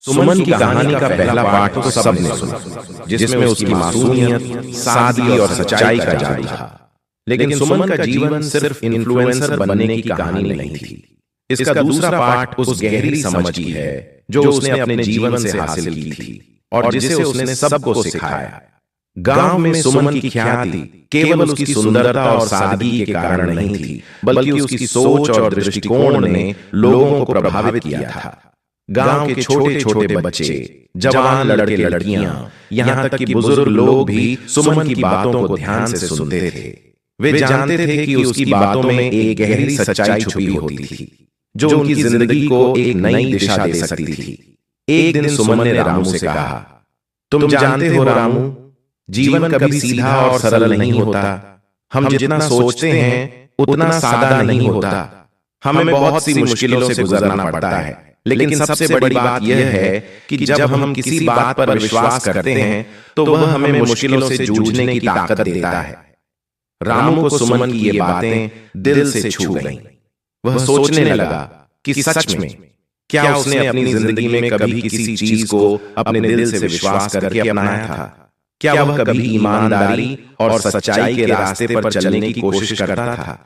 सुमन की कहानी का पहला पार्ट तो सबने सुना, जिसमें उसकी मासूमियत, सादगी और सच्चाई का जादू था। लेकिन सुमन का जीवन सिर्फ इन्फ्लुएंसर बनने की कहानी नहीं थी। इसका दूसरा पार्ट उस गहरी समझ की है जो उसने अपने जीवन से हासिल की थी और जिसे उसने सबको सिखाया। गांव में सुमन की ख्याति केवल उसकी सुंदरता और सादगी के कारण नहीं थी, बल्कि उसकी सोच और दृष्टिकोण ने लोगों को प्रभावित किया था। गांव के छोटे छोटे बच्चे, जवान लड़के लड़कियां, यहां तक कि बुजुर्ग लोग भी सुमन की बातों को ध्यान से सुनते थे। वे जानते थे कि उसकी बातों में एक गहरी सच्चाई छुपी होती थी, जो उनकी जिंदगी को एक नई दिशा दे सकती थी। एक दिन सुमन ने रामू से कहा, तुम जानते हो रामू, जीवन कभी सीधा और सरल नहीं होता। हम जितना सोचते हैं उतना सादा नहीं होता। हमें बहुत सी मुश्किलों से गुजरना पड़ता है, लेकिन सबसे बड़ी बात यह है कि जब हम किसी बात पर विश्वास करते हैं तो वह हमें मुश्किलों से जूझने की ताकत देता है। रामू को सुमन की ये बातें दिल से छू गईं। वह सोचने लगा कि सच में क्या उसने अपनी जिंदगी में कभी किसी चीज को अपने दिल से विश्वास करके अपनाया था? क्या वह कभी ईमानदारी और सच्चाई के रास्ते पर चलने की कोशिश करता था,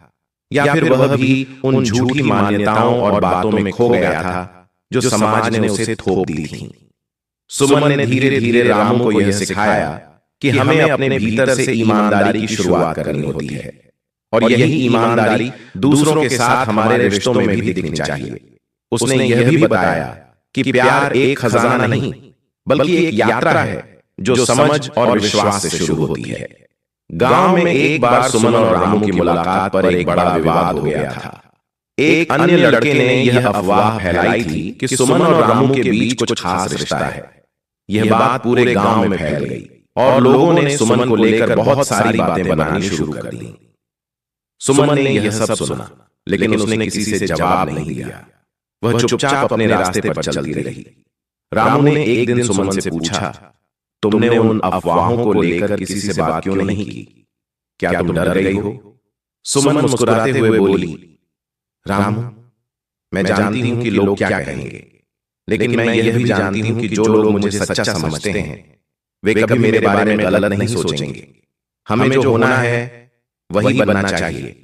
या फिर वह भी उन झूठी मान्यताओं और बातों में खो गया था जो समाज ने उसे थोप दी थी? सुमन ने धीरे धीरे रामू को यह सिखाया कि हमें अपने भीतर से ईमानदारी की शुरुआत करनी होती है, और यही ईमानदारी दूसरों के साथ हमारे रिश्तों में भी दिखनी चाहिए। उसने यह भी बताया कि प्यार एक खजाना नहीं, बल्कि एक यात्रा है जो समझ और विश्वास से शुरू होती है। गांव में एक बार सुमन और रामू की मुलाकात पर एक बड़ा विवाद हो गया था। एक अन्य लड़के ने यह अफवाह फैलाई थी कि सुमन और रामू के बीच कुछ खास रिश्ता है। यह बात पूरे गांव में फैल गई और लोगों ने सुमन को लेकर बहुत सारी बातें बनानी शुरू कर दी। सुमन ने यह सब सुना, लेकिन उसने किसी से जवाब नहीं दिया। वह चुपचाप अपने रास्ते पर चलती रही। रामू ने एक दिन सुमन से पूछा, तुमने उन अफवाहों को लेकर किसी से बात क्यों नहीं की? क्या तुम डर गई हो? सुमन मुस्कुराते हुए बोली, रामू, मैं जानती हूं कि लोग क्या कहेंगे, लेकिन मैं यह भी जानती हूं कि जो लोग मुझे सच्चा समझते हैं वे कभी मेरे बारे में गलत नहीं सोचेंगे। हमें जो होना है वही बनना चाहिए,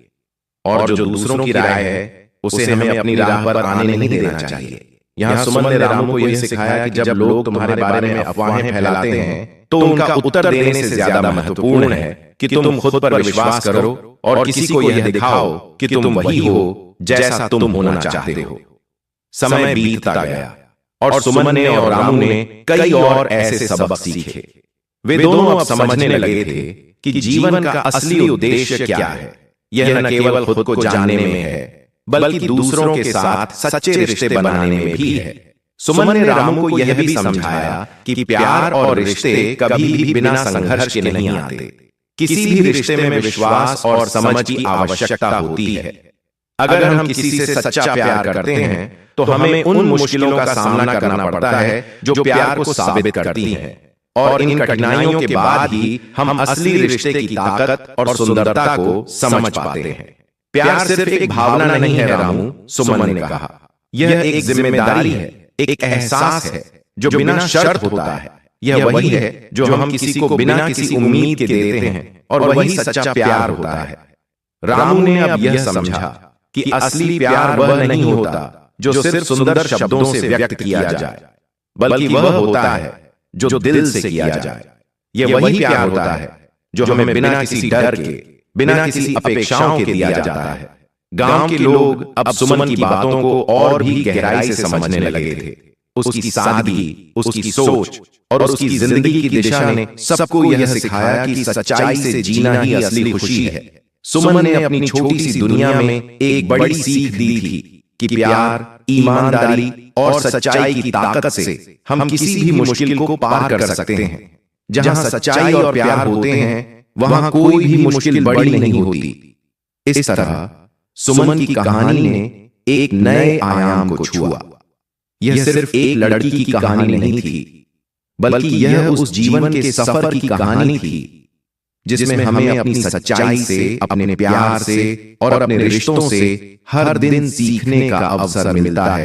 और जो दूसरों की राय है उसे हमें अपनी राह पर आने नहीं देना चाहिए। यहाँ सुमन ने रामू को यह सिखाया कि जब लोग तुम्हारे बारे में अफवाहें फैलाते हैं तो उनका उत्तर देने से ज्यादा महत्वपूर्ण है कि तुम खुद पर विश्वास करो और किसी को यह दिखाओ कि तुम वही हो जैसा तुम होना चाहते हो। समय बीतता गया और सुमन ने और रामू ने कई और ऐसे सबक सीखे। वे दोनों अब समझने लगे थे कि जीवन का असली उद्देश्य क्या है। यह न केवल खुद को जानने में है, बल्कि दूसरों के साथ सच्चे रिश्ते बनाने में भी है। सुमन ने रामू को यह भी समझाया कि प्यार और रिश्ते कभी भी बिना संघर्ष के नहीं आते। किसी भी रिश्ते में विश्वास और समझ की आवश्यकता होती है। अगर हम किसी से सच्चा प्यार करते हैं तो हमें उन मुश्किलों का सामना करना पड़ता है जो प्यार को साबित करती हैं, और इन कठिनाइयों के बाद ही हम असली रिश्ते की ताकत और सुंदरता को समझ पाते हैं। प्यार सिर्फ एक भावना नहीं है रामू, सुमन ने कहा, यह एक जिम्मेदारी है, एक एहसास है जो बिना शर्त होता है। यह वही है जो हम किसी को बिना किसी उम्मीद के देते हैं, और वही सच्चा प्यार होता है। रामू ने अब यह समझा कि असली प्यार वह नहीं होता जो सिर्फ सुंदर शब्दों से व्यक्त किया जाए, बल्कि वह होता है जो दिल से किया जाए। यह वही प्यार होता है जो हमें बिना किसी डर के, बिना किसी अपेक्षाओं के दिया जाता है। गांव के लोग अब सुमन की बातों को और भी गहराई से समझने लगे थे। उसकी सादगी, उसकी सोच और उसकी जिंदगी की दिशा ने सबको यह सिखाया कि सच्चाई से जीना ही असली खुशी है। सुमन ने अपनी छोटी सी दुनिया में एक बड़ी सीख दी थी कि प्यार, ईमानदारी और सच्चाई की ताकत से हम किसी भी मुश्किल को पार कर सकते हैं। जहां सच्चाई और प्यार होते हैं वहां कोई भी मुश्किल बड़ी नहीं होती। इस तरह सुमन की कहानी ने एक नए आयाम को छुआ। यह सिर्फ एक लड़की की कहानी नहीं थी, बल्कि यह उस जीवन के सफर की कहानी थी जिसमें हमें अपनी सच्चाई से, अपने प्यार से और अपने रिश्तों से हर दिन सीखने का अवसर मिलता है।